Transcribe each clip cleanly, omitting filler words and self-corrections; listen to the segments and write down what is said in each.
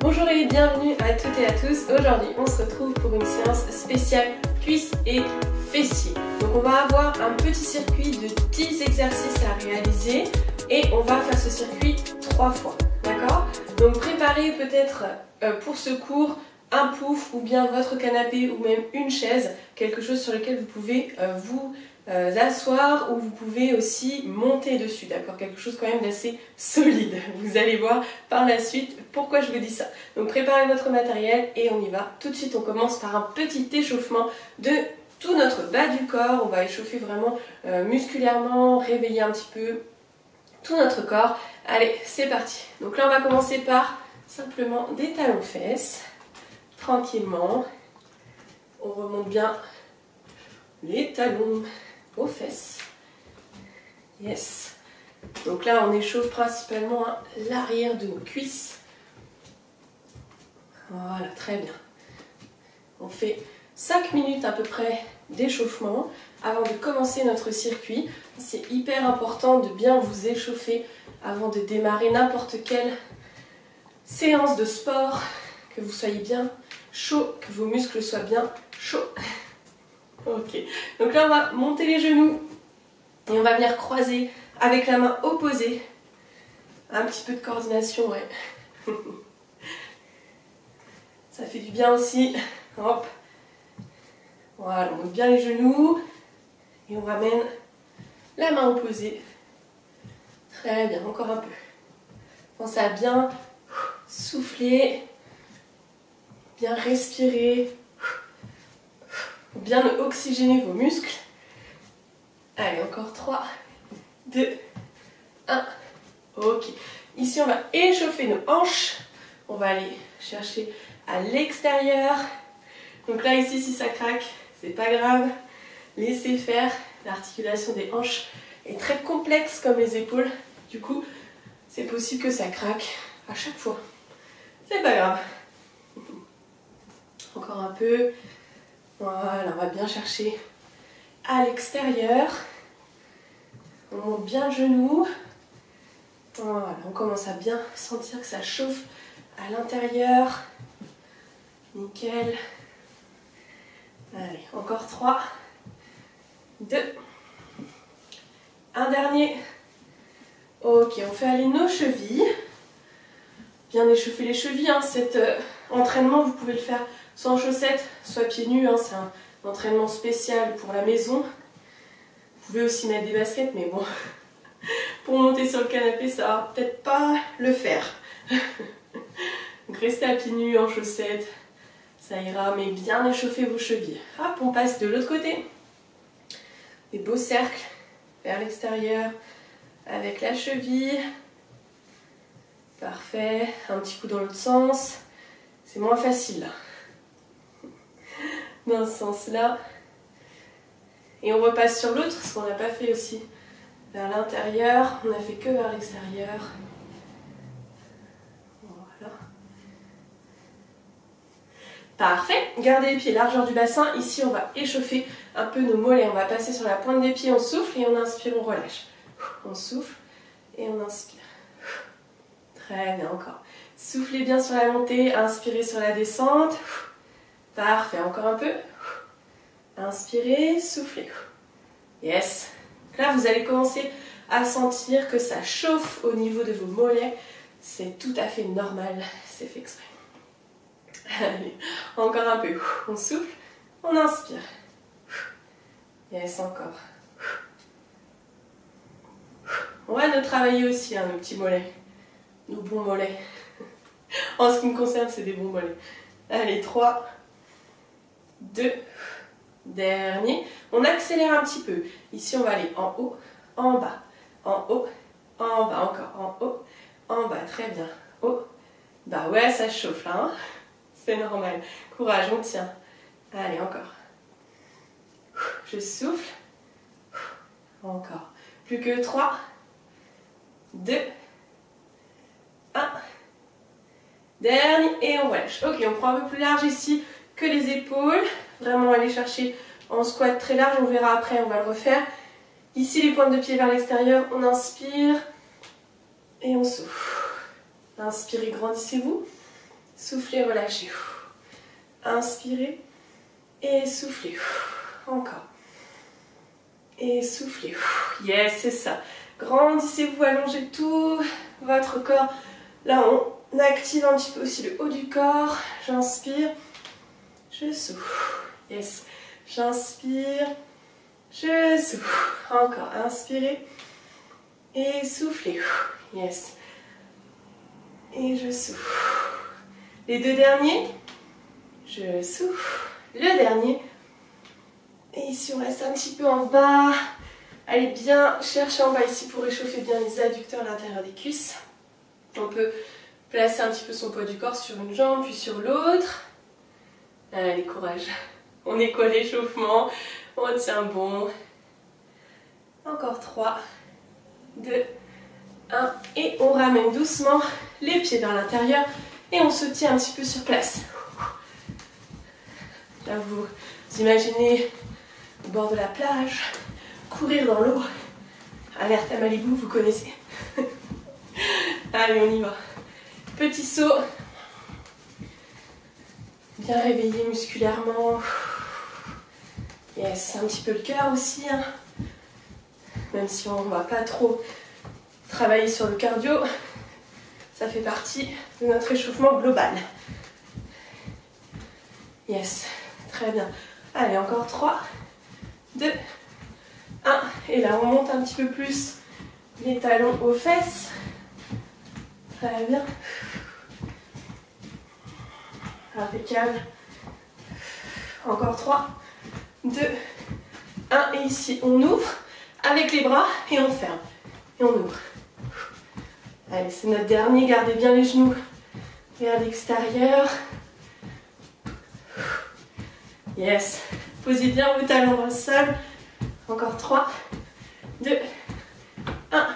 Bonjour et bienvenue à toutes et à tous. Aujourd'hui on se retrouve pour une séance spéciale cuisses et fessiers. Donc on va avoir un petit circuit de 10 exercices à réaliser et on va faire ce circuit 3 fois. D'accord? Donc préparez peut-être pour ce cours un pouf ou bien votre canapé ou même une chaise, quelque chose sur lequel vous pouvez vous asseoir ou vous pouvez aussi monter dessus, d'accord? Quelque chose quand même d'assez solide. Vous allez voir par la suite pourquoi je vous dis ça. Donc préparez votre matériel et on y va. Tout de suite on commence par un petit échauffement de tout notre bas du corps. On va échauffer vraiment musculairement, réveiller un petit peu tout notre corps. Allez, c'est parti. Donc là on va commencer par simplement des talons-fesses. Tranquillement, on remonte bien les talons aux fesses. Yes. Donc là, on échauffe principalement l'arrière de nos cuisses. Voilà, très bien. On fait 5 minutes à peu près d'échauffement avant de commencer notre circuit. C'est hyper important de bien vous échauffer avant de démarrer n'importe quelle séance de sport, que vous soyez bien chaud, que vos muscles soient bien chauds. Ok, donc là on va monter les genoux et on va venir croiser avec la main opposée. Un petit peu de coordination, ouais. Ça fait du bien aussi. Hop. Voilà, on monte bien les genoux et on ramène la main opposée. Très bien, encore un peu. Pensez à bien souffler, bien respirer, pour bien oxygéner vos muscles. Allez, encore 3, 2, 1. Ok. Ici, on va échauffer nos hanches. On va aller chercher à l'extérieur. Donc là, ici, si ça craque, c'est pas grave. Laissez faire. L'articulation des hanches est très complexe comme les épaules. Du coup, c'est possible que ça craque à chaque fois. C'est pas grave. Encore un peu. Voilà, on va bien chercher à l'extérieur. On monte bien le genou. Voilà, on commence à bien sentir que ça chauffe à l'intérieur. Nickel. Allez, encore 3, 2, un dernier. Ok, on fait aller nos chevilles. Bien échauffer les chevilles. Cet entraînement, vous pouvez le faire soit en chaussettes, soit pieds nus. C'est un entraînement spécial pour la maison. Vous pouvez aussi mettre des baskets, mais bon, pour monter sur le canapé, ça va peut-être pas le faire. Donc restez à pieds nus, en chaussettes, ça ira, mais bien échauffer vos chevilles. Hop, on passe de l'autre côté. Des beaux cercles vers l'extérieur avec la cheville. Parfait, un petit coup dans l'autre sens. C'est moins facile là. Dans ce sens-là. Et on repasse sur l'autre, ce qu'on n'a pas fait aussi vers l'intérieur. On n'a fait que vers l'extérieur. Voilà. Parfait. Gardez les pieds largeur du bassin. Ici, on va échauffer un peu nos mollets. On va passer sur la pointe des pieds. On souffle et on inspire, on relâche. On souffle et on inspire. Très bien, encore. Soufflez bien sur la montée, inspirez sur la descente. Parfait, encore un peu. Inspirez, soufflez. Yes. Là, vous allez commencer à sentir que ça chauffe au niveau de vos mollets. C'est tout à fait normal, c'est fait exprès. Allez, encore un peu. On souffle, on inspire. Yes, encore. On va nous travailler aussi, nos petits mollets. Nos bons mollets. En ce qui me concerne, c'est des bons mollets. Allez, 3, 2, dernier. On accélère un petit peu. Ici, on va aller en haut, en bas, en haut, en bas, encore en haut, en bas. Très bien. Haut, bas. Ouais, ça chauffe là. C'est normal. Courage, on tient. Allez, encore. Je souffle. Encore. Plus que 3, 2, 1. Dernier et on relâche. Ok, on prend un peu plus large ici que les épaules. Vraiment aller chercher en squat très large. On verra après, on va le refaire. Ici, les pointes de pied vers l'extérieur. On inspire et on souffle. Inspirez, grandissez-vous. Soufflez, relâchez. Inspirez et soufflez. Encore. Et soufflez. Yes, c'est ça. Grandissez-vous, allongez tout votre corps. Là, on active un petit peu aussi le haut du corps. J'inspire, je souffle. Yes. J'inspire, je souffle. Encore. Inspirez et soufflez. Yes. Et je souffle. Les deux derniers. Je souffle. Le dernier. Et ici, on reste un petit peu en bas. Allez bien chercher en bas ici pour réchauffer bien les adducteurs à l'intérieur des cuisses. On peut placer un petit peu son poids du corps sur une jambe puis sur l'autre. Allez, courage. On est quoi l'échauffement? On tient bon. Encore 3, 2, 1. Et on ramène doucement les pieds vers l'intérieur et on se tient un petit peu sur place. Là, vous imaginez au bord de la plage, courir dans l'eau. Alerte à Malibu, vous connaissez. Allez, on y va. Petit saut. Bien réveillé musculairement. Yes, un petit peu le cœur aussi. Hein. Même si on ne va pas trop travailler sur le cardio, ça fait partie de notre échauffement global. Yes, très bien. Allez, encore 3, 2, 1. Et là, on monte un petit peu plus les talons aux fesses. Très bien. Impeccable. Encore 3, 2, 1. Et ici, on ouvre avec les bras et on ferme. Et on ouvre. Allez, c'est notre dernier. Gardez bien les genoux vers l'extérieur. Yes. Posez bien vos talons dans le sol. Encore 3, 2, 1.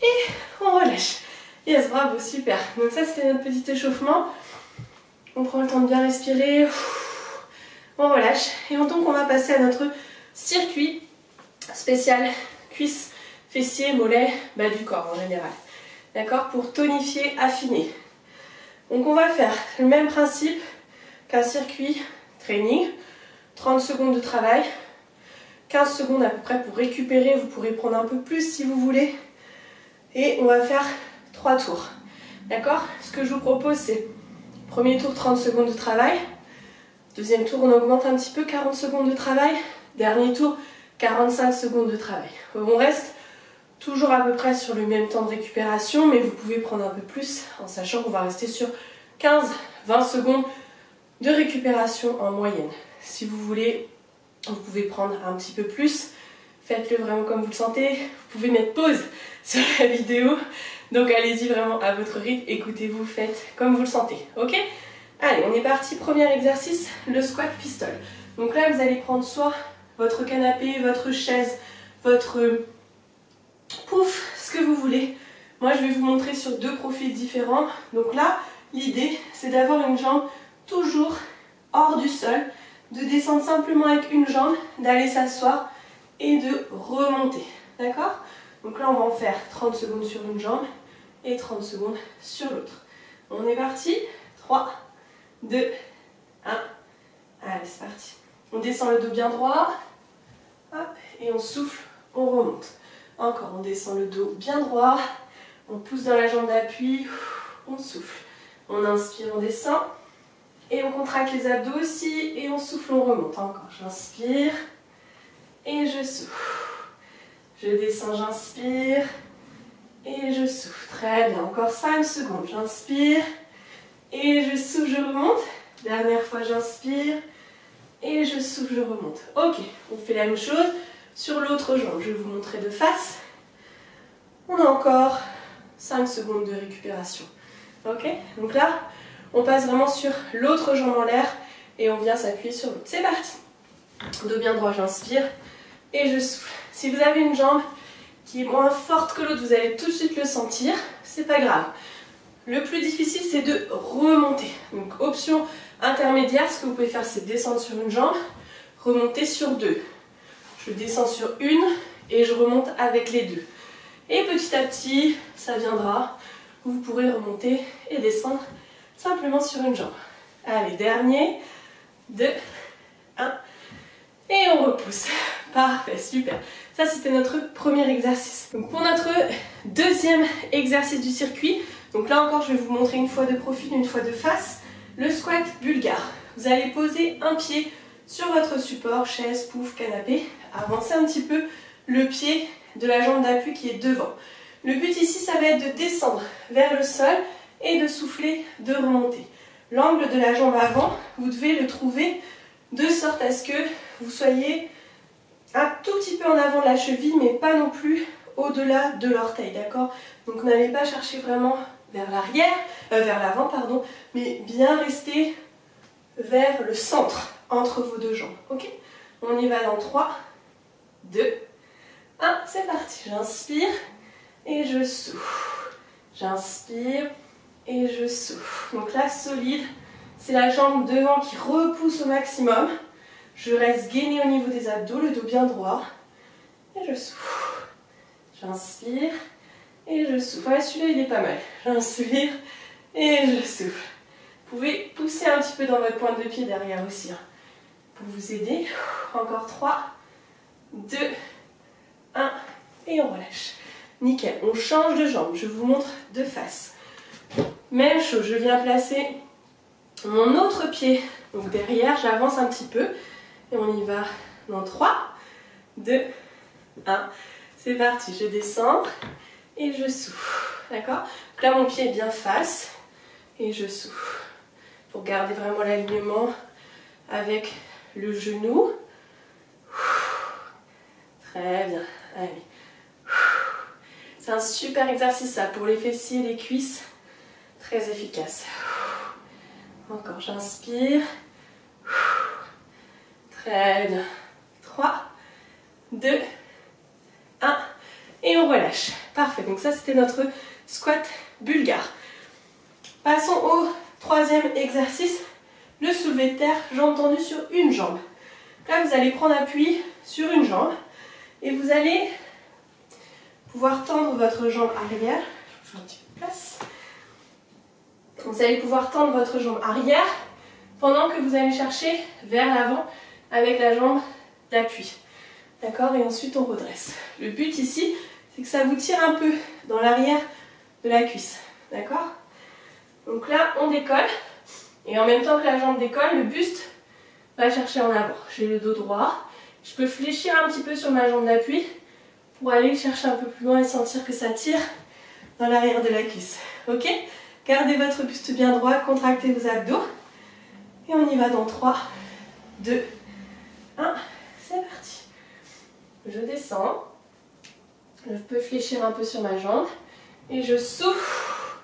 Et on relâche. Yes, bravo, super. Donc ça, c'était notre petit échauffement. On prend le temps de bien respirer. On relâche. Et donc, on va passer à notre circuit spécial cuisses, fessiers, mollets, bas du corps en général. D'accord? Pour tonifier, affiner. Donc, on va faire le même principe qu'un circuit training. 30 secondes de travail. 15 secondes à peu près pour récupérer. Vous pourrez prendre un peu plus si vous voulez. Et on va faire 3 tours. D'accord? Ce que je vous propose, c'est premier tour 30 secondes de travail. Deuxième tour, on augmente un petit peu, 40 secondes de travail. Dernier tour, 45 secondes de travail. On reste toujours à peu près sur le même temps de récupération, mais vous pouvez prendre un peu plus en sachant qu'on va rester sur 15-20 secondes de récupération en moyenne. Si vous voulez, vous pouvez prendre un petit peu plus. Faites-le vraiment comme vous le sentez. Vous pouvez mettre pause sur la vidéo. Donc allez-y vraiment à votre rythme. Écoutez-vous, faites comme vous le sentez. Ok? Allez, on est parti. Premier exercice, le squat pistol. Donc là, vous allez prendre soit votre canapé, votre chaise, votre pouf, ce que vous voulez. Moi, je vais vous montrer sur 2 profils différents. Donc là, l'idée, c'est d'avoir une jambe toujours hors du sol, de descendre simplement avec une jambe, d'aller s'asseoir et de remonter. D'accord? Donc là, on va en faire 30 secondes sur une jambe et 30 secondes sur l'autre. On est parti. 3, 2, 1. Allez, c'est parti. On descend le dos bien droit. Hop, et on souffle, on remonte. Encore, on descend le dos bien droit. On pousse dans la jambe d'appui. On souffle. On inspire, on descend. Et on contracte les abdos aussi. Et on souffle, on remonte. Encore, j'inspire. Et je souffle. Je descends, j'inspire. Et je souffle. Très bien. Encore 5 secondes. J'inspire. Et je souffle, je remonte. Dernière fois, j'inspire. Et je souffle, je remonte. Ok, on fait la même chose sur l'autre jambe. Je vais vous montrer de face. On a encore 5 secondes de récupération. Ok, donc là, on passe vraiment sur l'autre jambe en l'air et on vient s'appuyer sur l'autre. C'est parti. Dos bien droit, j'inspire et je souffle. Si vous avez une jambe qui est moins forte que l'autre, vous allez tout de suite le sentir. C'est pas grave. Le plus difficile, c'est de remonter. Donc, option intermédiaire, ce que vous pouvez faire, c'est descendre sur une jambe, remonter sur 2. Je descends sur une et je remonte avec les 2. Et petit à petit, ça viendra. Vous pourrez remonter et descendre simplement sur une jambe. Allez, dernier, 2, 1, et on repousse. Parfait, super. Ça, c'était notre premier exercice. Donc pour notre deuxième exercice du circuit, donc là encore, je vais vous montrer une fois de profil, une fois de face, le squat bulgare. Vous allez poser un pied sur votre support, chaise, pouf, canapé, avancez un petit peu le pied de la jambe d'appui qui est devant. Le but ici, ça va être de descendre vers le sol et de souffler, de remonter. L'angle de la jambe avant, vous devez le trouver de sorte à ce que vous soyez un tout petit peu en avant de la cheville, mais pas non plus au-delà de l'orteil, d'accord? Donc n'allez pas chercher vraiment vers l'arrière, vers l'avant, pardon, mais bien rester vers le centre, entre vos deux jambes, ok? On y va dans 3, 2, 1, c'est parti. J'inspire et je souffle. J'inspire et je souffle. Donc là, solide, c'est la jambe devant qui repousse au maximum. Je reste gainée au niveau des abdos, le dos bien droit. Et je souffle. J'inspire et je souffle. Ouais, celui-là, il est pas mal. J'inspire et je souffle. Vous pouvez pousser un petit peu dans votre pointe de pied derrière aussi, hein, pour vous aider. Encore 3, 2, 1, et on relâche. Nickel. On change de jambe. Je vous montre de face. Même chose, je viens placer mon autre pied. Donc derrière, j'avance un petit peu. Et on y va dans 3, 2, 1. C'est parti, je descends et je souffle. D'accord? Donc là, mon pied est bien face et je souffle. Pour garder vraiment l'alignement avec le genou. Très bien. Allez. C'est un super exercice ça pour les fessiers et les cuisses. Très efficace. Encore, j'inspire. Très bien. 3, 2, 1. Et on relâche. Parfait. Donc ça, c'était notre squat bulgare. Passons au troisième exercice. Le soulevé de terre, jambes tendues sur une jambe. Là, vous allez prendre appui sur une jambe. Et vous allez pouvoir tendre votre jambe arrière. Je vous fais un petit peu de place. Vous allez pouvoir tendre votre jambe arrière pendant que vous allez chercher vers l'avant avec la jambe d'appui. D'accord? Et ensuite on redresse. Le but ici, c'est que ça vous tire un peu dans l'arrière de la cuisse. D'accord? Donc là, on décolle. Et en même temps que la jambe décolle, le buste va chercher en avant. J'ai le dos droit. Je peux fléchir un petit peu sur ma jambe d'appui pour aller chercher un peu plus loin et sentir que ça tire dans l'arrière de la cuisse. Ok? Gardez votre buste bien droit, contractez vos abdos. Et on y va dans 3, 2, 1. C'est parti. Je descends. Je peux fléchir un peu sur ma jambe. Et je souffle.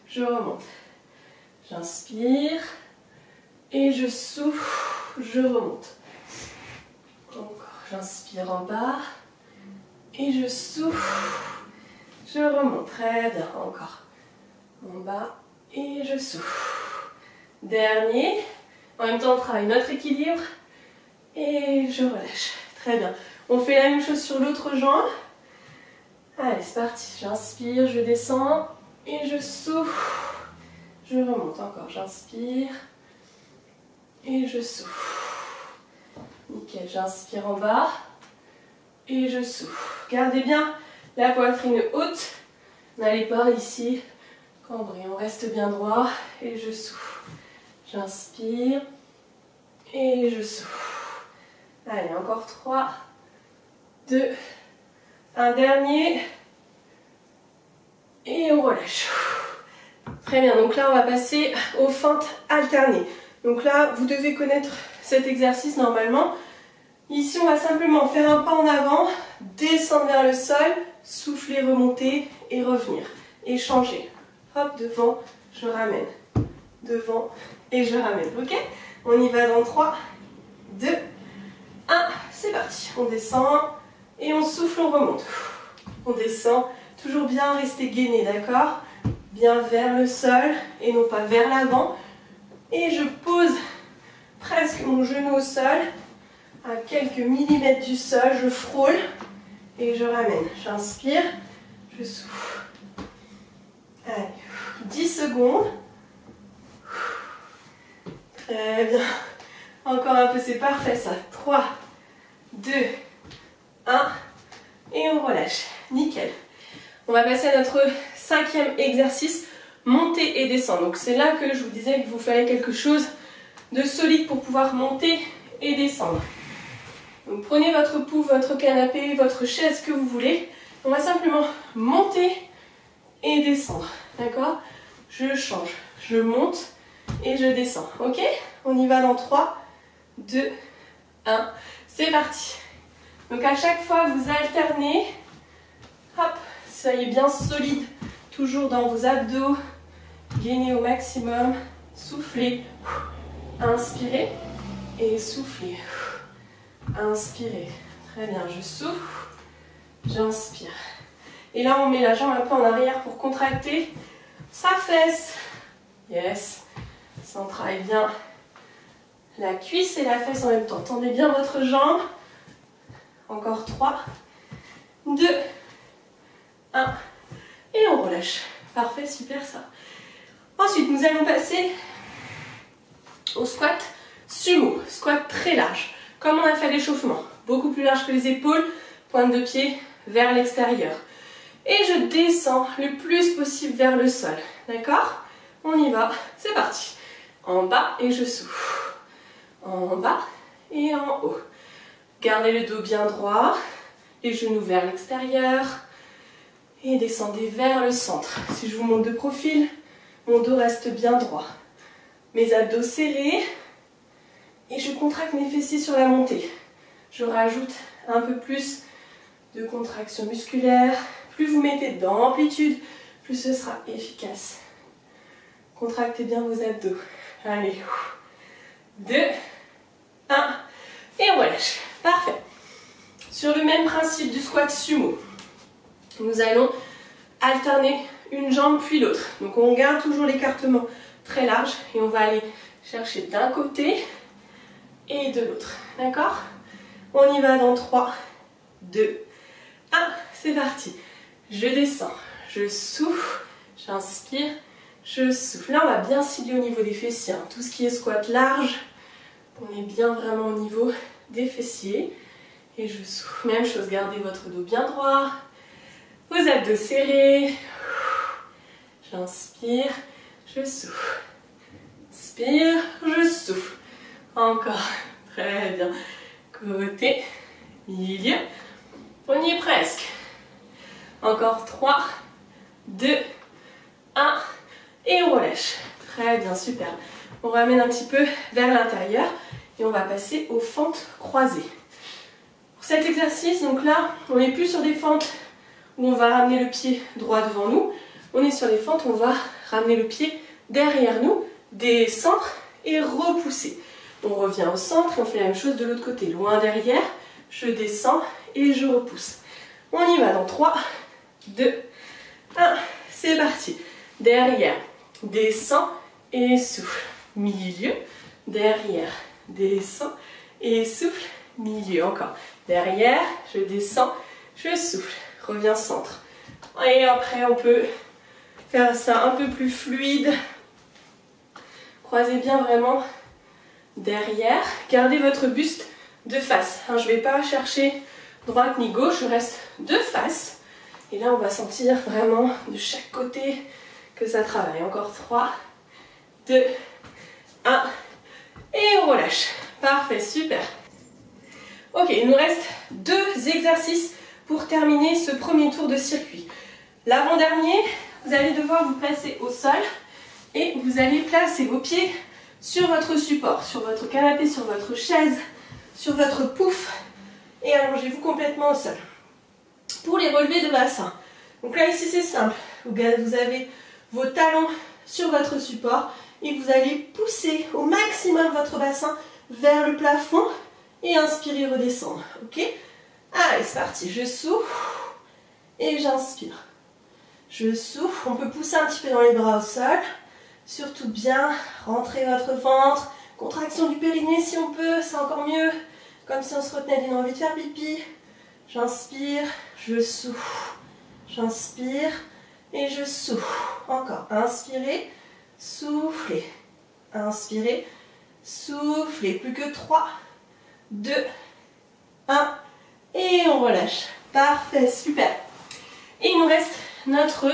Je remonte. J'inspire. Et je souffle. Je remonte. Encore. J'inspire en bas. Et je souffle. Je remonte. Très bien. Encore. En bas. Et je souffle. Dernier. En même temps, on travaille notre équilibre. Et je relâche. Très bien. On fait la même chose sur l'autre jambe. Allez, c'est parti. J'inspire, je descends. Et je souffle. Je remonte encore. J'inspire. Et je souffle. Nickel. J'inspire en bas. Et je souffle. Gardez bien la poitrine haute. N'allez pas ici cambrer. On reste bien droit. Et je souffle. J'inspire. Et je souffle. Allez, encore 3, 2, un dernier. Et on relâche. Très bien, donc là on va passer aux feintes alternées. Donc là, vous devez connaître cet exercice normalement. Ici, on va simplement faire un pas en avant, descendre vers le sol, souffler, remonter et revenir. Et changer. Hop, devant, je ramène. Devant et je ramène. Ok? On y va dans 3, 2, 1. C'est parti. On descend et on souffle, on remonte. On descend. Toujours bien rester gainé, d'accord? Bien vers le sol et non pas vers l'avant. Et je pose presque mon genou au sol. À quelques millimètres du sol, je frôle et je ramène. J'inspire, je souffle. Allez, 10 secondes. Très bien. Encore un peu, c'est parfait ça. 3, 2, 1. Et on relâche. Nickel. On va passer à notre 5e exercice, monter et descendre. Donc c'est là que je vous disais qu'il vous fallait quelque chose de solide pour pouvoir monter et descendre. Donc prenez votre pouf, votre canapé, votre chaise que vous voulez. On va simplement monter et descendre. D'accord? Je change. Je monte et je descends. Ok? On y va dans 3, 2, 1. C'est parti. Donc à chaque fois, vous alternez. Hop, soyez bien solide. Toujours dans vos abdos. Gainez au maximum. Soufflez. Inspirez. Et soufflez. Inspirez. Très bien, je souffle. J'inspire. Et là, on met la jambe un peu en arrière pour contracter sa fesse. Yes. Ça, on travaille bien la cuisse et la fesse en même temps. Tendez bien votre jambe. Encore 3, 2, 1. Et on relâche. Parfait, super ça. Ensuite, nous allons passer au squat sumo. Squat très large. Comme on a fait l'échauffement. Beaucoup plus large que les épaules. Pointe de pied vers l'extérieur. Et je descends le plus possible vers le sol. D'accord? On y va. C'est parti. En bas et je souffle. En bas et en haut. Gardez le dos bien droit. Les genoux vers l'extérieur. Et descendez vers le centre. Si je vous montre de profil, mon dos reste bien droit. Mes abdos serrés. Et je contracte mes fessiers sur la montée. Je rajoute un peu plus de contraction musculaire. Plus vous mettez d'amplitude, plus ce sera efficace. Contractez bien vos abdos. Allez. 2, 1. Et on relâche. Parfait. Sur le même principe du squat sumo, nous allons alterner une jambe puis l'autre. Donc on garde toujours l'écartement très large et on va aller chercher d'un côté et de l'autre. D'accord? On y va dans 3, 2, 1. C'est parti. Je descends, je souffle, j'inspire, je souffle. Là, on va bien cibler au niveau des fessiers. Hein. Tout ce qui est squat large, on est bien vraiment au niveau des fessiers. Et je souffle. Même chose, gardez votre dos bien droit. Vos abdos serrés. J'inspire, je souffle. Inspire, je souffle. Encore. Très bien. Côté, milieu. On y est presque. Encore 3, 2, 1. Et on relâche. Très bien, super. On ramène un petit peu vers l'intérieur. Et on va passer aux fentes croisées. Pour cet exercice, donc là, on n'est plus sur des fentes où on va ramener le pied droit devant nous. On est sur des fentes où on va ramener le pied derrière nous, descendre et repousser. On revient au centre et on fait la même chose de l'autre côté. Loin derrière, je descends et je repousse. On y va dans 3, 2, 1. C'est parti. Derrière, descends et souffle. Milieu, derrière, descends et souffle. Milieu, encore. Derrière, je descends, je souffle. Reviens centre. Et après, on peut faire ça un peu plus fluide. Croisez bien vraiment derrière. Gardez votre buste de face. Je ne vais pas chercher droite ni gauche, je reste de face. Et là, on va sentir vraiment de chaque côté que ça travaille. Encore 3, 2, 1. Et on relâche. Parfait, super. Ok, il nous reste 2 exercices pour terminer ce premier tour de circuit. L'avant-dernier, vous allez devoir vous placer au sol et vous allez placer vos pieds sur votre support, sur votre canapé, sur votre chaise, sur votre pouf et allongez-vous complètement au sol. Pour les relevés de bassin, donc là ici c'est simple, vous avez vos talons sur votre support et vous allez pousser au maximum votre bassin vers le plafond et inspirer, redescendre, ok? Allez, c'est parti, je souffle et j'inspire. Je souffle, on peut pousser un petit peu dans les bras au sol, surtout bien rentrer votre ventre, contraction du périnée si on peut, c'est encore mieux, comme si on se retenait d'une envie de faire pipi. J'inspire, je souffle, j'inspire et je souffle. Encore, inspirez, soufflez, inspirez, soufflez, plus que 3, 2, 1, et on relâche. Parfait, super. Et il nous reste notre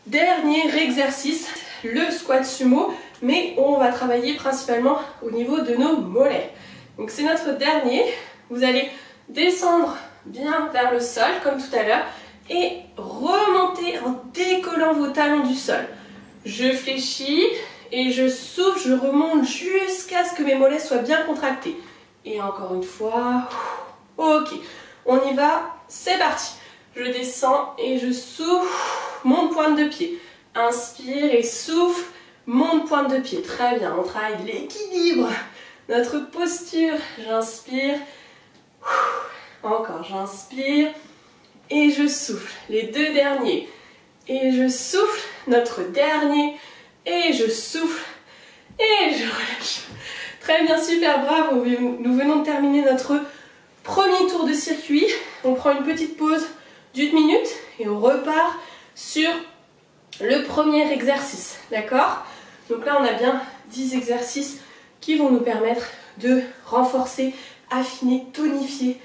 dernier exercice, le squat sumo, mais on va travailler principalement au niveau de nos mollets. Donc c'est notre dernier. Vous allez descendre bien vers le sol, comme tout à l'heure, et remonter en décollant vos talons du sol. Je fléchis et je souffle, je remonte jusqu'à ce que mes mollets soient bien contractés. Et encore une fois, ok, on y va, c'est parti. Je descends et je souffle, monte pointe de pied. Inspire et souffle, monte pointe de pied. Très bien, on travaille l'équilibre, notre posture. J'inspire, encore j'inspire et je souffle. Les deux derniers. Et je souffle, notre dernier. Et je souffle et je relâche. Très bien, super, bravo. Nous venons de terminer notre premier tour de circuit. On prend une petite pause d'1 minute et on repart sur le premier exercice, d'accord? Donc là, on a bien 10 exercices qui vont nous permettre de renforcer, affiner, tonifier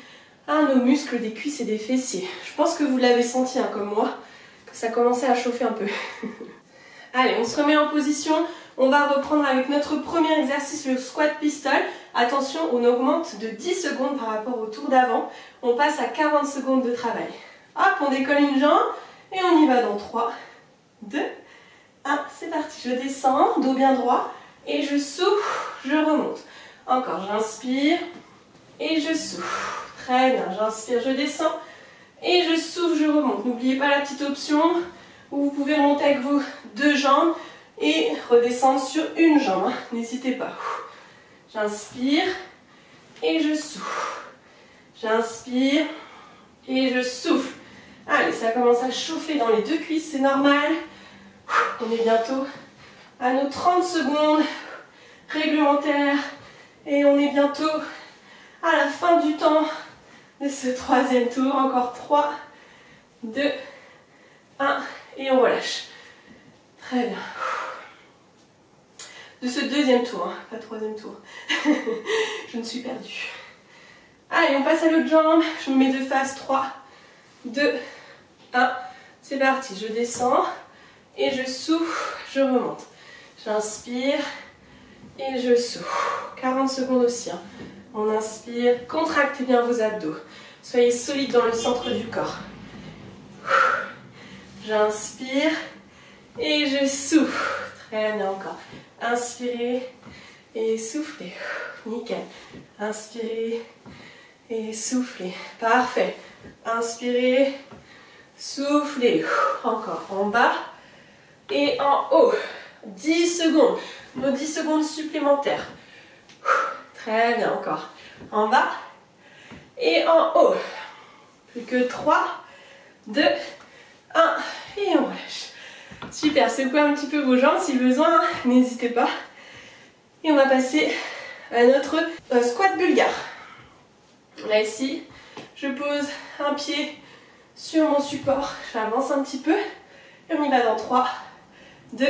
nos muscles des cuisses et des fessiers. Je pense que vous l'avez senti, hein, comme moi, que ça commençait à chauffer un peu. Allez, on se remet en position. On va reprendre avec notre premier exercice, le squat pistol. Attention, on augmente de 10 secondes par rapport au tour d'avant. On passe à 40 secondes de travail. Hop, on décolle une jambe et on y va dans 3, 2, 1. C'est parti, je descends, dos bien droit et je souffle, je remonte. Encore, j'inspire et je souffle. Très bien, j'inspire, je descends et je souffle, je remonte. N'oubliez pas la petite option où vous pouvez remonter avec vos deux jambes et redescendre sur une jambe. N'hésitez pas. J'inspire et je souffle. J'inspire et je souffle. Allez, ça commence à chauffer dans les deux cuisses, c'est normal. On est bientôt à nos 30 secondes réglementaires et on est bientôt à la fin du temps de ce troisième tour. Encore 3, 2, 1 et on relâche. Très bien. De ce deuxième tour, hein, pas troisième tour. Je me suis perdue. Allez, on passe à l'autre jambe. Je me mets de face. 3, 2, 1. C'est parti. Je descends et je souffle. Je remonte. J'inspire et je souffle. 40 secondes aussi. Hein. On inspire. Contractez bien vos abdos. Soyez solide dans le centre du corps. J'inspire et je souffle. Très bien encore. Inspirez et soufflez. Nickel. Inspirez et soufflez. Parfait. Inspirez, soufflez. Encore en bas et en haut. 10 secondes. Nos 10 secondes supplémentaires. Très bien. Encore en bas et en haut. Plus que 3, 2, 1 et on relâche. Super, secouez un petit peu vos jambes si besoin, n'hésitez pas. Et on va passer à notre squat bulgare. Là ici, je pose un pied sur mon support, j'avance un petit peu et on y va dans 3, 2,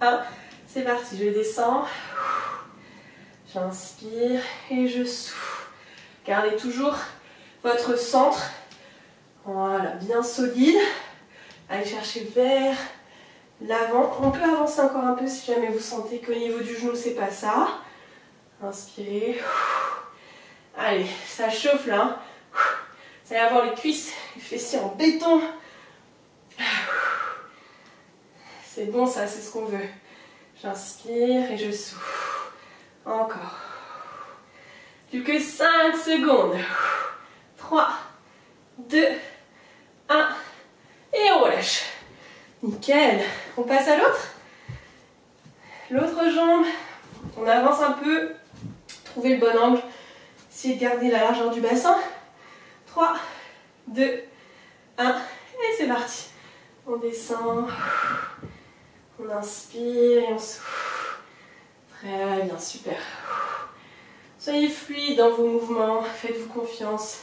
1. C'est parti, je descends, j'inspire et je souffle. Gardez toujours votre centre, voilà, bien solide. Allez chercher vers l'avant. On peut avancer encore un peu si jamais vous sentez qu'au niveau du genou, c'est pas ça. Inspirez. Allez, ça chauffe là. Vous allez avoir les cuisses, les fessiers en béton. C'est bon ça, c'est ce qu'on veut. J'inspire et je souffle. Encore. Plus que 5 secondes. 3, 2, 1. Et on relâche. Nickel. On passe à l'autre. L'autre jambe. On avance un peu. Trouvez le bon angle. Essayez de garder la largeur du bassin. 3, 2, 1. Et c'est parti. On descend. On inspire et on souffle. Très bien, super. Soyez fluide dans vos mouvements. Faites-vous confiance.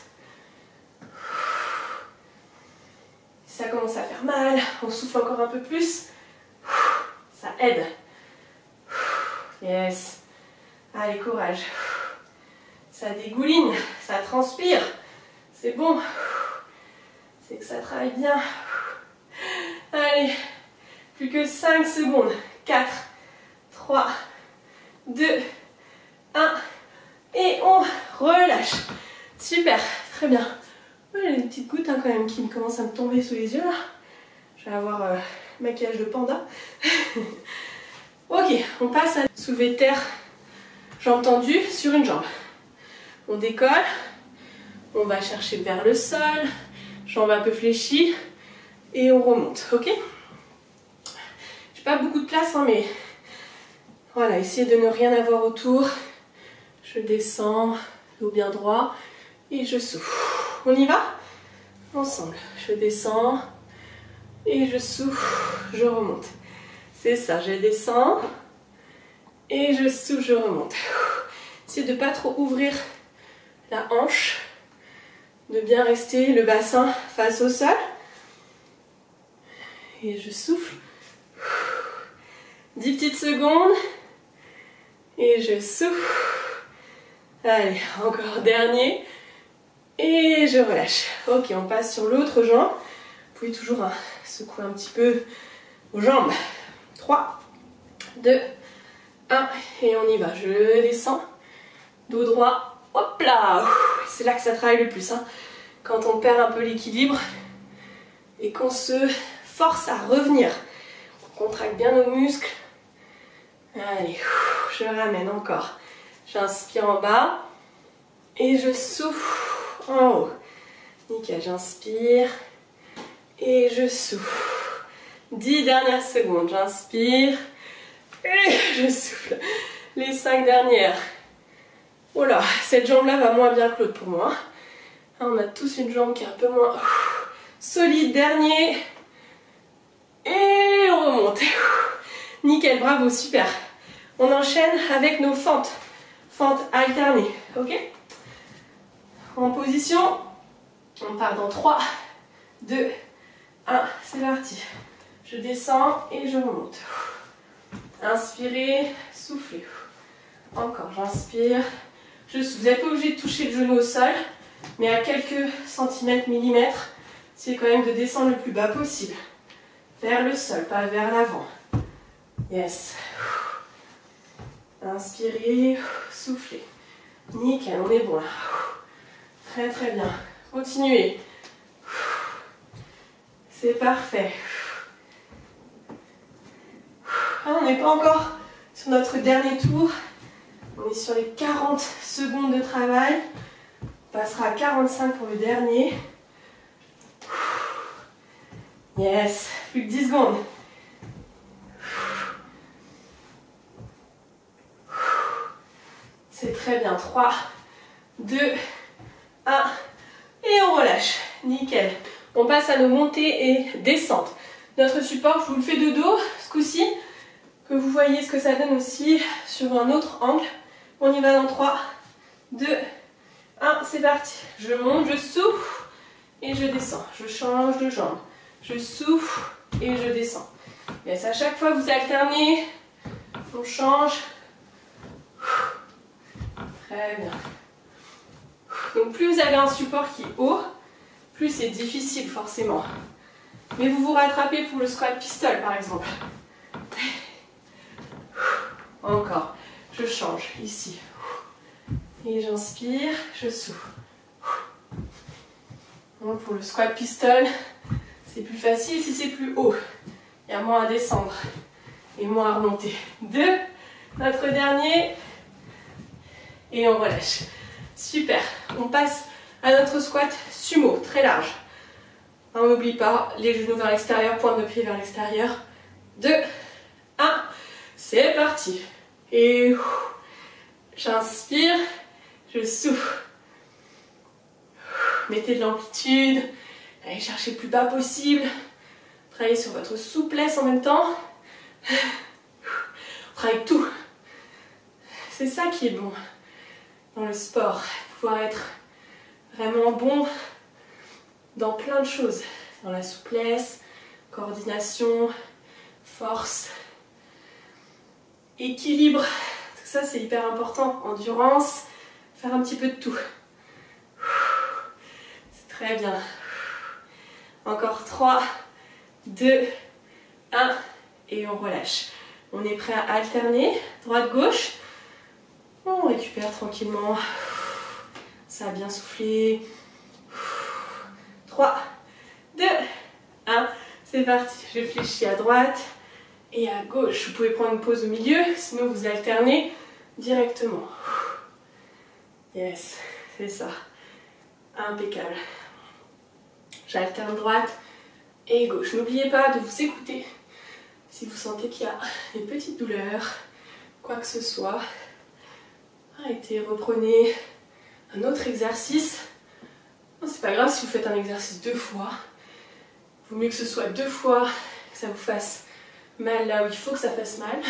Si ça commence à faire mal, on souffle encore un peu plus. Ça aide. Yes. Allez, courage. Ça dégouline, ça transpire. C'est bon. C'est que ça travaille bien. Allez, plus que 5 secondes. 4, 3, 2, 1. Et on relâche. Super, très bien. J'ai des petites gouttes quand même qui commencent à me tomber sous les yeux là. Je vais avoir maquillage de panda. Ok, on passe à soulever de terre, jambes tendues sur une jambe. On décolle, on va chercher vers le sol, jambes un peu fléchies et on remonte, ok? J'ai pas beaucoup de place, hein, mais voilà, essayez de ne rien avoir autour. Je descends, dos bien droit et je souffle. On y va? Ensemble. Je descends et je souffle, je remonte. C'est ça, je descends et je souffle, je remonte. Essayez de ne pas trop ouvrir la hanche, de bien rester le bassin face au sol. Et je souffle. 10 petites secondes. Et je souffle. Allez, encore dernier. Et je relâche. Ok, on passe sur l'autre jambe. Vous pouvez toujours secouer un petit peu vos jambes. 3, 2, 1. Et on y va. Je descends. Dos droit. Hop là! C'est là que ça travaille le plus. Hein. Quand on perd un peu l'équilibre et qu'on se force à revenir. On contracte bien nos muscles. Allez, je ramène encore. J'inspire en bas et je souffle en haut. Nickel, j'inspire et je souffle. 10 dernières secondes, j'inspire et je souffle. Les 5 dernières. Oh là, cette jambe-là va moins bien que l'autre pour moi. On a tous une jambe qui est un peu moins solide. Dernier. Et on remonte. Nickel, bravo, super. On enchaîne avec nos fentes. Fentes alternées, ok? En position, on part dans 3, 2, 1, c'est parti. Je descends et je remonte. Inspirez, soufflez. Encore, j'inspire. Vous n'êtes pas obligé de toucher le genou au sol, mais à quelques centimètres, millimètres, c'est quand même de descendre le plus bas possible. Vers le sol, pas vers l'avant. Yes. Inspirez, soufflez. Nickel, on est bon là. Très très bien. Continuez. C'est parfait. On n'est pas encore sur notre dernier tour. On est sur les 40 secondes de travail. On passera à 45 pour le dernier. Yes, plus que 10 secondes. C'est très bien. 3, 2, 1. Et on relâche. Nickel. On passe à nos montées et descentes. Notre support, je vous le fais de dos ce coup-ci. Que vous voyez ce que ça donne aussi sur un autre angle. On y va dans 3, 2, 1. C'est parti. Je monte, je souffle et je descends. Je change de jambe. Je souffle et je descends. Yes, à chaque fois vous alternez. On change. Très bien. Donc plus vous avez un support qui est haut, plus c'est difficile forcément. Mais vous vous rattrapez pour le squat pistol par exemple. Encore. Je change ici. Et j'inspire, je souffle. Donc pour le squat pistol, c'est plus facile si c'est plus haut. Il y a moins à descendre et moins à remonter. 2, notre dernier. Et on relâche. Super. On passe à notre squat sumo, très large. On n'oublie pas, les genoux vers l'extérieur, pointe de pied vers l'extérieur. 2, 1, c'est parti. Et j'inspire, je souffle. Mettez de l'amplitude, allez chercher le plus bas possible. Travaillez sur votre souplesse en même temps. Travaillez tout. C'est ça qui est bon dans le sport. Pouvoir être vraiment bon dans plein de choses. Dans la souplesse, coordination, force, équilibre. ça c'est hyper important. Endurance, faire un petit peu de tout. C'est très bien. Encore 3, 2, 1 et on relâche. On est prêt à alterner, droite-gauche. On récupère tranquillement. Ça a bien soufflé. 3, 2, 1. C'est parti. Je fléchis à droite et à gauche. Vous pouvez prendre une pause au milieu, sinon vous alternez directement. Yes, c'est ça. Impeccable. J'alterne droite et gauche. N'oubliez pas de vous écouter. Si vous sentez qu'il y a des petites douleurs, quoi que ce soit, arrêtez, reprenez un autre exercice. C'est pas grave si vous faites un exercice 2 fois. Il vaut mieux que ce soit 2 fois, que ça vous fasse mal là où il faut que ça fasse mal,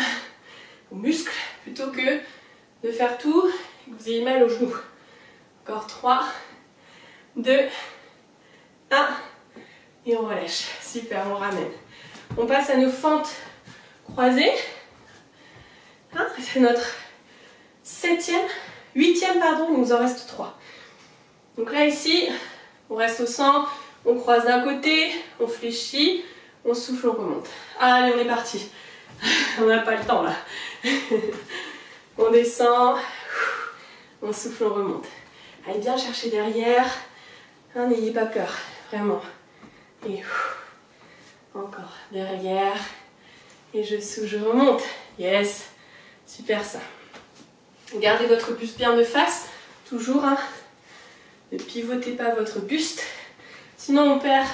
aux muscles, plutôt que de faire tout et que vous ayez mal aux genoux. Encore 3, 2, 1 et on relâche. Super, on ramène. On passe à nos fentes croisées. Hein, c'est notre 8e, pardon, il nous en reste 3. Donc là ici, on reste au centre, on croise d'un côté, on fléchit, on souffle, on remonte. Allez, on est parti. On n'a pas le temps là. On descend, on souffle, on remonte. Allez bien chercher derrière. Hein, n'ayez pas peur, vraiment. Et encore derrière. Et je souffle, je remonte. Yes, super ça. Gardez votre buste bien de face, toujours. Hein. Ne pivotez pas votre buste, sinon on perd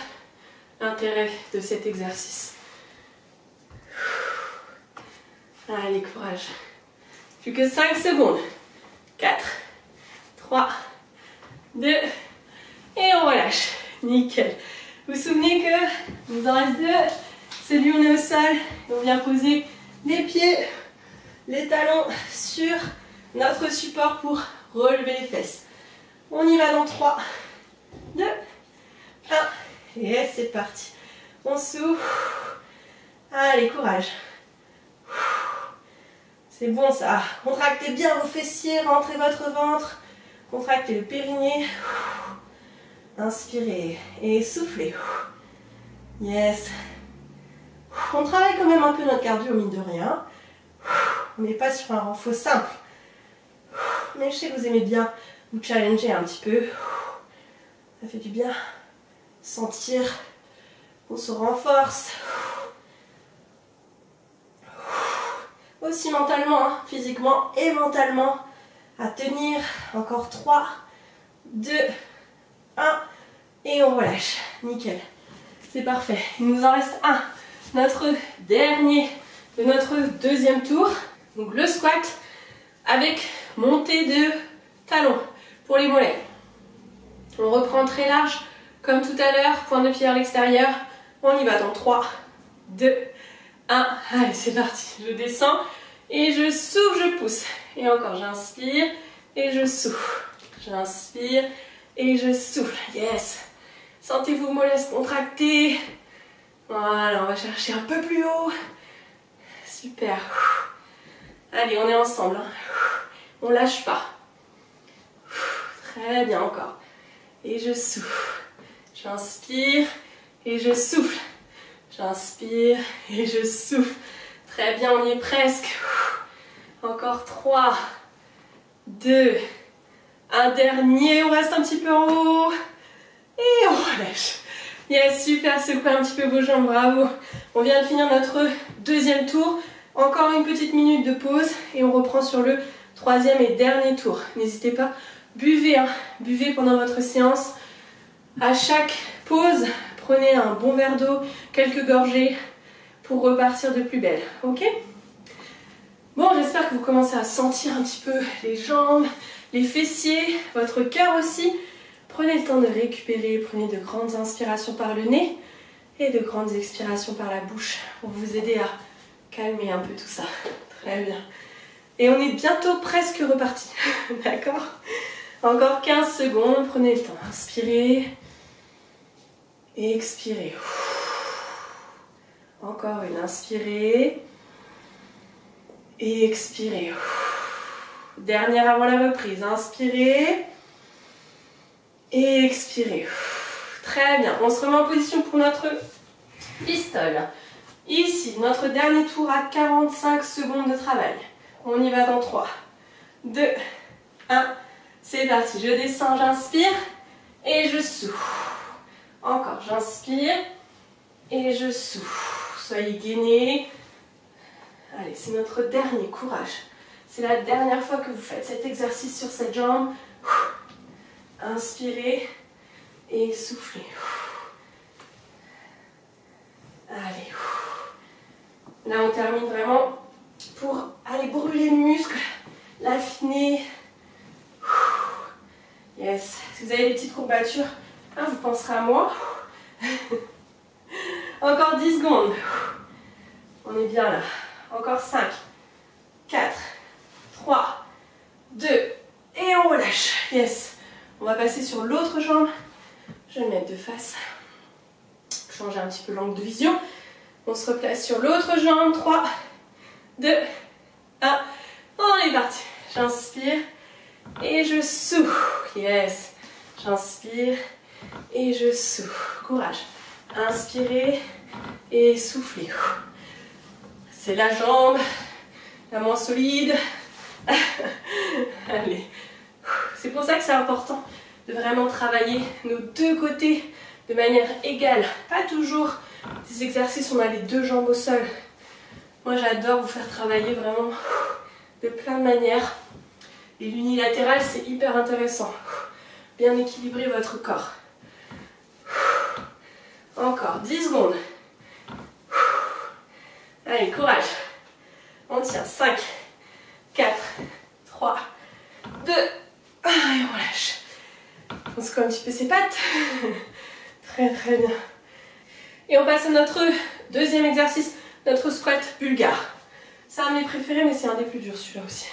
l'intérêt de cet exercice. Allez, courage. Plus que 5 secondes. 4, 3, 2, et on relâche. Nickel. Vous vous souvenez que nous en reste 2. Celui où on est au sol, et on vient poser les pieds, les talons sur notre support pour relever les fesses. On y va dans 3, 2, 1, et c'est parti. On souffle. Allez, courage. C'est bon ça. Contractez bien vos fessiers, rentrez votre ventre. Contractez le périnée. Inspirez et soufflez. Yes. On travaille quand même un peu notre cardio, mine de rien. On n'est pas sur un renfort simple. Mais je sais que vous aimez bien vous challenger un petit peu. Ça fait du bien. Sentir qu'on se renforce. Aussi mentalement, hein, physiquement et mentalement. À tenir. Encore 3, 2, 1. Et on relâche. Nickel. C'est parfait. Il nous en reste un. Notre dernier de notre deuxième tour. Donc le squat avec montée de talons pour les mollets. On reprend très large comme tout à l'heure. Point de pied à l'extérieur. On y va dans 3, 2, 1. Allez, c'est parti. Je descends et je souffle, je pousse. Et encore, j'inspire et je souffle. J'inspire et je souffle. Yes. Sentez-vous mollets contractés. Voilà, on va chercher un peu plus haut. Super. Allez, on est ensemble. On lâche pas. Très bien, encore. Et je souffle. J'inspire et je souffle. J'inspire et je souffle. Très bien, on y est presque. Encore 3, 2, un dernier. On reste un petit peu en haut. Et on relâche. Yes, super, secouez un petit peu vos jambes, bravo. On vient de finir notre deuxième tour. Encore une petite minute de pause et on reprend sur le troisième et dernier tour. N'hésitez pas, buvez, hein. Buvez pendant votre séance. À chaque pause, prenez un bon verre d'eau, quelques gorgées pour repartir de plus belle. Ok? Bon, j'espère que vous commencez à sentir un petit peu les jambes, les fessiers, votre cœur aussi. Prenez le temps de récupérer, prenez de grandes inspirations par le nez et de grandes expirations par la bouche pour vous aider à calmer un peu tout ça. Très bien. Et on est bientôt presque reparti. D'accord? Encore 15 secondes, prenez le temps. Inspirez et expirez. Encore une, inspirez et expirez. Dernière avant la reprise. Inspirez. Et expirez. Très bien. On se remet en position pour notre pistol. Ici, notre dernier tour à 45 secondes de travail. On y va dans 3, 2, 1. C'est parti. Je descends, j'inspire et je souffle. Encore, j'inspire et je souffle. Soyez gainés. Allez, c'est notre dernier courage. C'est la dernière fois que vous faites cet exercice sur cette jambe. Inspirez et soufflez. Allez. Là, on termine vraiment pour aller brûler le muscle, l'affiner. Yes. Si vous avez des petites courbatures, vous penserez à moi. Encore 10 secondes. On est bien là. Encore 5, 4, 3, 2, et on relâche. Yes. On va passer sur l'autre jambe. Je vais me mettre de face. Changer un petit peu l'angle de vision. On se replace sur l'autre jambe. 3, 2, 1. On est parti. J'inspire et je souffle. Yes. J'inspire et je souffle. Courage. Inspirez et soufflez. C'est la jambe la moins solide. Allez. C'est pour ça que c'est important de vraiment travailler nos deux côtés de manière égale. Pas toujours des exercices où on a les deux jambes au sol. Moi, j'adore vous faire travailler vraiment de plein de manières. Et l'unilatéral, c'est hyper intéressant. Bien équilibrer votre corps. Encore 10 secondes. Allez, courage. On tient. 5, 4, 3, 2, et on relâche. On secoue un petit peu ses pattes. Très très bien. Et on passe à notre deuxième exercice, notre squat bulgare. C'est un de mes préférés, mais c'est un des plus durs celui-là aussi.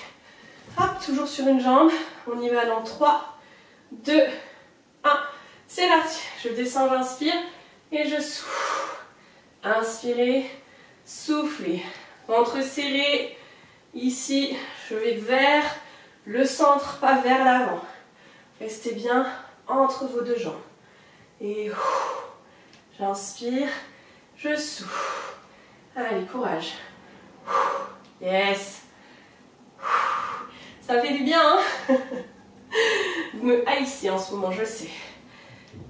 Hop, toujours sur une jambe. On y va dans 3, 2, 1. C'est parti. Je descends, j'inspire et je souffle. Inspirez, soufflez. Ventre serré. Ici, je vais vers le centre, pas vers l'avant. Restez bien entre vos deux jambes. Et j'inspire, je souffle. Allez, courage. Yes. Ça fait du bien, hein? Vous me haïssez en ce moment, je sais.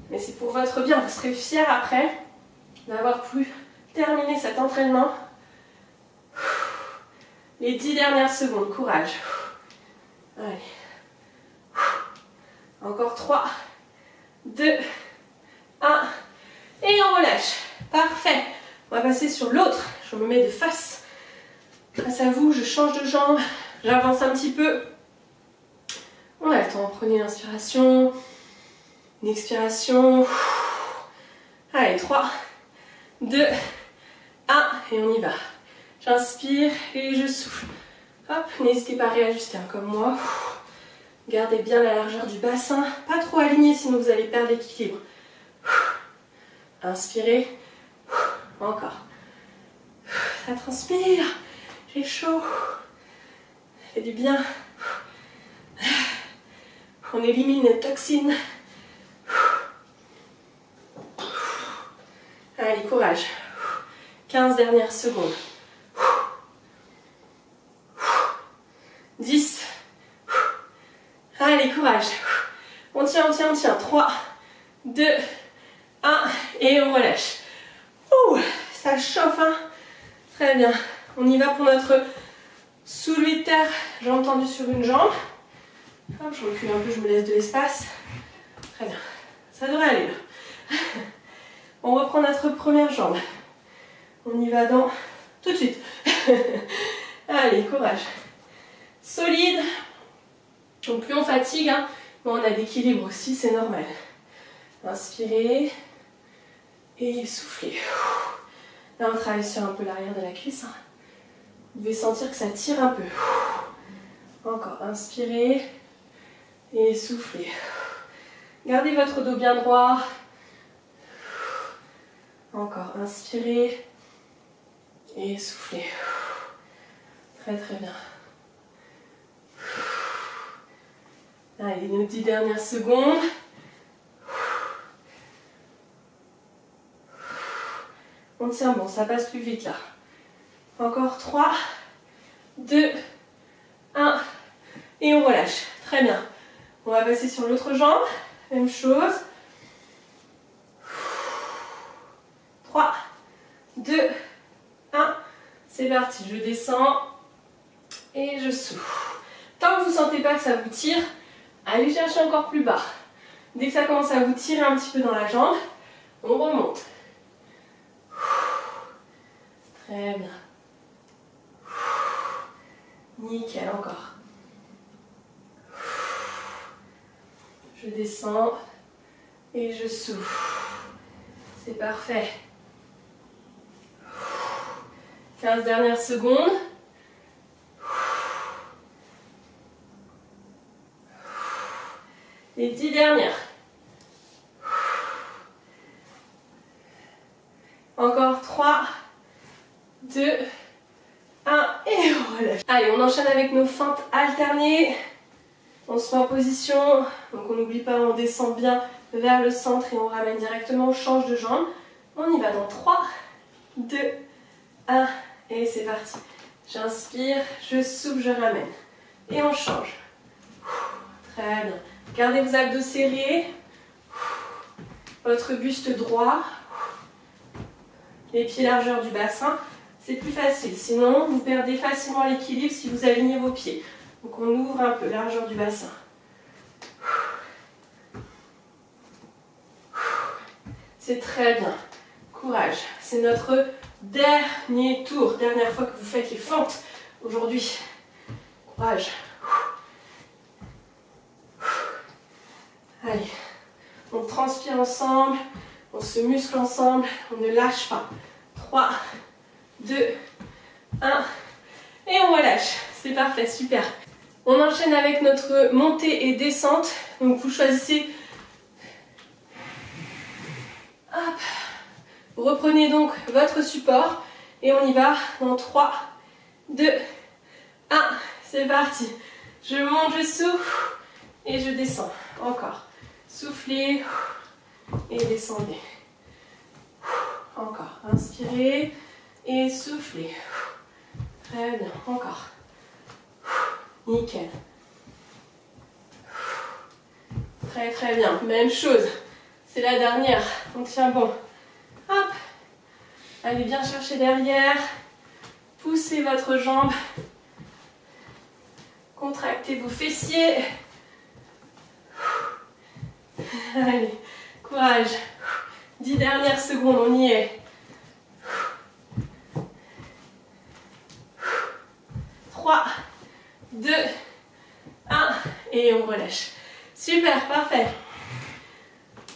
Mais c'est pour votre bien. Vous serez fiers après d'avoir pu terminer cet entraînement. Les 10 dernières secondes, courage. Allez. Encore 3, 2, 1. Et on relâche. Parfait. On va passer sur l'autre. Je me mets de face. Face à vous, je change de jambe. J'avance un petit peu. On a le temps. Prenez l'inspiration. Une expiration. Allez, 3, 2, 1. Et on y va. J'inspire et je souffle. Hop, n'hésitez pas à réajuster hein, comme moi. Gardez bien la largeur du bassin. Pas trop aligné sinon vous allez perdre l'équilibre. Inspirez. Encore. Ça transpire. J'ai chaud. Ça fait du bien. On élimine les toxines. Allez, courage. 15 dernières secondes. 10. Allez, courage. On tient, on tient, on tient. 3, 2, 1. Et on relâche. Ouh, ça chauffe, hein? Très bien. On y va pour notre soulevé de terre. Jambes tendues sur une jambe. Hop, je recule un peu, je me laisse de l'espace. Très bien. Ça devrait aller là. On reprend notre première jambe. On y va dans... tout de suite. Allez, courage. Solide. Donc plus on fatigue, hein, mais on a l'équilibre aussi, c'est normal. Inspirez. Et soufflez. Là, on travaille sur un peu l'arrière de la cuisse. Hein. Vous devez sentir que ça tire un peu. Encore, inspirez. Et soufflez. Gardez votre dos bien droit. Encore, inspirez. Et soufflez. Très très bien. Allez, nos 10 dernières secondes. On tient bon, ça passe plus vite là. Encore 3, 2, 1 et on relâche. Très bien. On va passer sur l'autre jambe. Même chose. 3, 2, 1. C'est parti. Je descends et je souffle. Tant que vous ne sentez pas que ça vous tire, allez chercher encore plus bas. Dès que ça commence à vous tirer un petit peu dans la jambe, on remonte. Très bien. Nickel, encore. Je descends et je souffle. C'est parfait. 15 dernières secondes. Les 10 dernières. Encore 3, 2, 1 et on relâche. Allez, on enchaîne avec nos feintes alternées. On se met en position, donc on n'oublie pas, on descend bien vers le centre et on ramène directement, on change de jambe. On y va dans 3, 2, 1 et c'est parti. J'inspire, je souffle, je ramène. Et on change. Très bien. Gardez vos abdos serrés. Votre buste droit. Les pieds largeur du bassin. C'est plus facile. Sinon, vous perdez facilement l'équilibre si vous alignez vos pieds. Donc on ouvre un peu, largeur du bassin. C'est très bien. Courage. C'est notre dernier tour. Dernière fois que vous faites les fentes aujourd'hui. Courage. Allez. On transpire ensemble. On se muscle ensemble. On ne lâche pas. 3, 2, 1. Et on relâche. C'est parfait, super. On enchaîne avec notre montée et descente. Donc vous choisissez. Hop. Vous reprenez donc votre support. Et on y va dans 3, 2, 1. C'est parti. Je monte, je souffle. Et je descends. Encore. Soufflez. Et descendez. Encore. Inspirez. Et soufflez. Très bien. Encore. Nickel. Très très bien. Même chose. C'est la dernière. On tient bon. Hop. Allez bien chercher derrière. Poussez votre jambe. Contractez vos fessiers. Allez. Courage. 10 dernières secondes. On y est. 3, 2, 1 et on relâche. Super, parfait.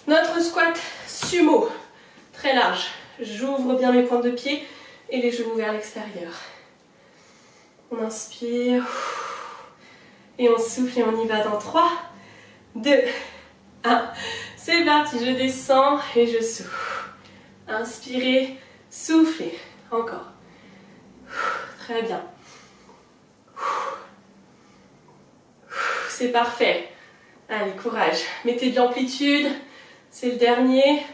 Notre squat sumo, très large. J'ouvre bien mes pointes de pied et les genoux vers l'extérieur. On inspire et on souffle et on y va dans 3, 2, 1. C'est parti, je descends et je souffle. Inspirez, soufflez. Encore. Très bien. C'est parfait. Allez, courage. Mettez de l'amplitude. C'est le dernier.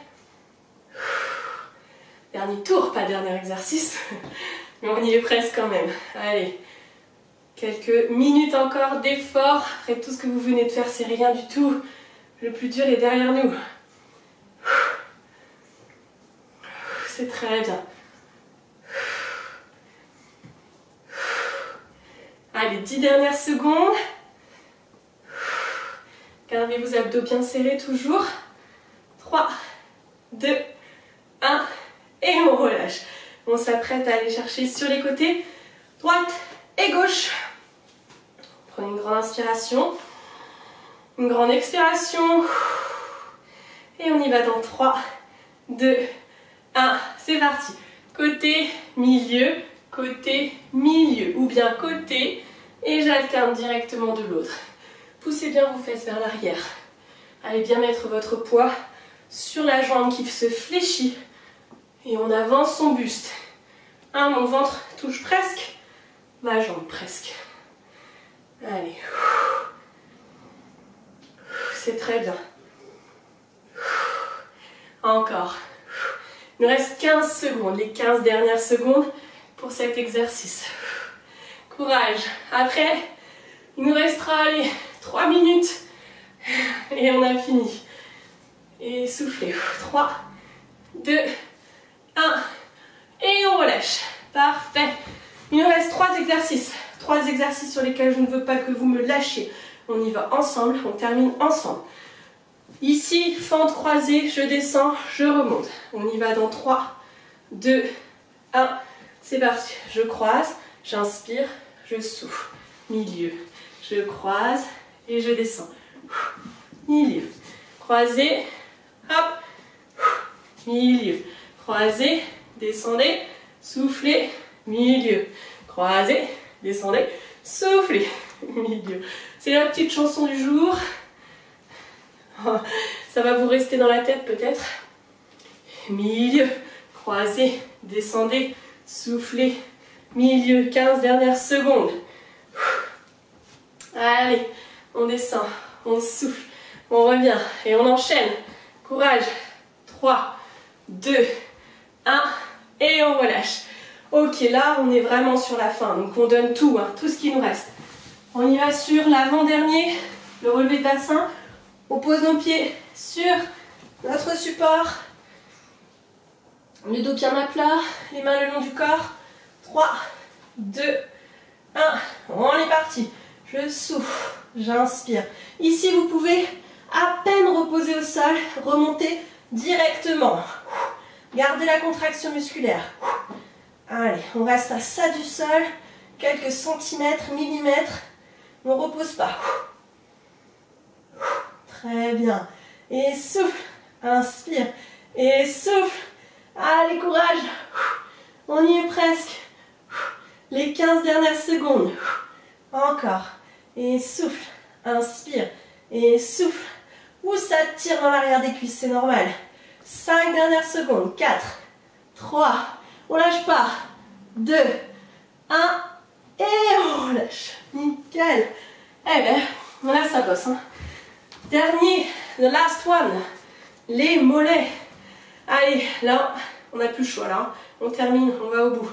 Dernier tour, pas dernier exercice. Mais on y est presque quand même. Allez. Quelques minutes encore d'effort. Après tout ce que vous venez de faire, c'est rien du tout. Le plus dur est derrière nous. C'est très bien. Allez, 10 dernières secondes. Gardez vos abdos bien serrés toujours. 3, 2, 1 et on relâche. On s'apprête à aller chercher sur les côtés, droite et gauche. Prenez une grande inspiration, une grande expiration. Et on y va dans 3, 2, 1. C'est parti. Côté, milieu, ou bien côté. Et j'alterne directement de l'autre. Poussez bien vos fesses vers l'arrière. Allez bien mettre votre poids sur la jambe qui se fléchit. Et on avance son buste. Mon ventre touche presque. Ma jambe presque. Allez. C'est très bien. Encore. Il nous reste 15 secondes, les 15 dernières secondes pour cet exercice. Courage. Après, il nous restera, allez, 3 minutes et on a fini. Et soufflez. 3, 2, 1 et on relâche. Parfait. Il nous reste 3 exercices. 3 exercices sur lesquels je ne veux pas que vous me lâchiez. On y va ensemble, on termine ensemble. Ici, fente croisée, je descends, je remonte. On y va dans 3, 2, 1. C'est parti. Je croise, j'inspire, je souffle. Milieu. Je croise et je descends. Milieu. Croisez, hop. Milieu. Croisez, descendez, soufflez, milieu. Croisez, descendez, soufflez, milieu. C'est la petite chanson du jour. Ça va vous rester dans la tête peut-être. Milieu, croisez, descendez, soufflez, milieu. 15 dernières secondes. Allez, on descend, on souffle, on revient et on enchaîne. Courage. 3, 2, 1 et on relâche. Ok, là on est vraiment sur la fin, donc on donne tout, hein, tout ce qui nous reste. On y va sur l'avant-dernier, le relevé de bassin. On pose nos pieds sur notre support. Le dos bien à plat, les mains le long du corps. 3, 2, 1, on est parti. Je souffle, j'inspire. Ici vous pouvez à peine reposer au sol, remonter directement. Gardez la contraction musculaire. Allez, on reste à ça du sol, quelques centimètres, millimètres. On ne repose pas. Très bien. Et souffle, inspire. Et souffle. Allez, courage. On y est presque. Les 15 dernières secondes. Encore. Et souffle, inspire. Et souffle. Ou ça tire dans l'arrière des cuisses, c'est normal. 5 dernières secondes. 4, 3, on lâche pas. 2, 1, et on relâche. Nickel. Eh ben, là ça bosse. Hein. Dernier, the last one. Les mollets. Allez, là, on n'a plus le choix là. On termine, on va au bout.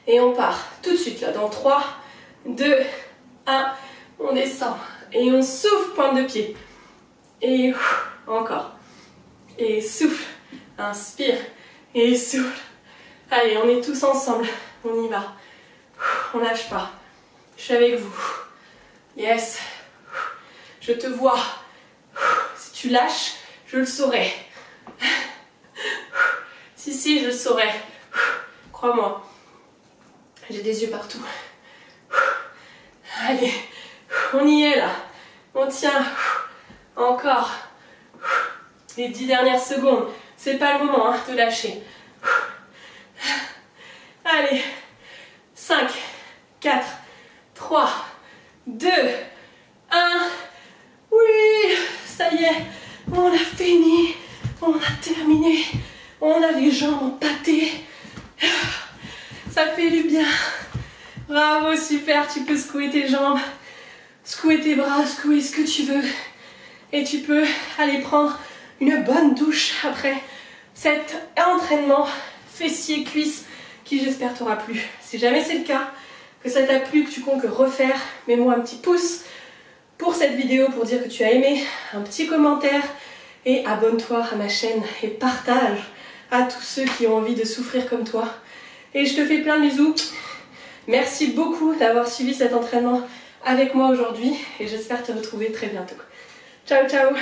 Et on part tout de suite là, dans 3, 2, 1. On descend. Et on souffle, pointe de pied. Et encore. Et souffle, inspire, et souffle. Allez, on est tous ensemble, on y va. On lâche pas. Je suis avec vous. Yes. Je te vois. Si tu lâches, je le saurai. Si, je le saurai. Crois-moi. J'ai des yeux partout. Allez, on y est là. On tient. Encore. Les 10 dernières secondes, c'est pas le moment hein, de lâcher. Allez, 5, 4, 3, 2, 1. Oui, ça y est, on a fini, on a terminé, on a les jambes empâtées. Ça fait du bien. Bravo, super, tu peux secouer tes jambes, secouer tes bras, secouer ce que tu veux. Et tu peux aller prendre une bonne douche après cet entraînement fessier-cuisse qui j'espère t'aura plu. Si jamais c'est le cas, que ça t'a plu, que tu comptes le refaire, mets-moi un petit pouce pour cette vidéo pour dire que tu as aimé, un petit commentaire et abonne-toi à ma chaîne et partage à tous ceux qui ont envie de souffrir comme toi. Et je te fais plein de bisous. Merci beaucoup d'avoir suivi cet entraînement avec moi aujourd'hui et j'espère te retrouver très bientôt. Ciao, ciao!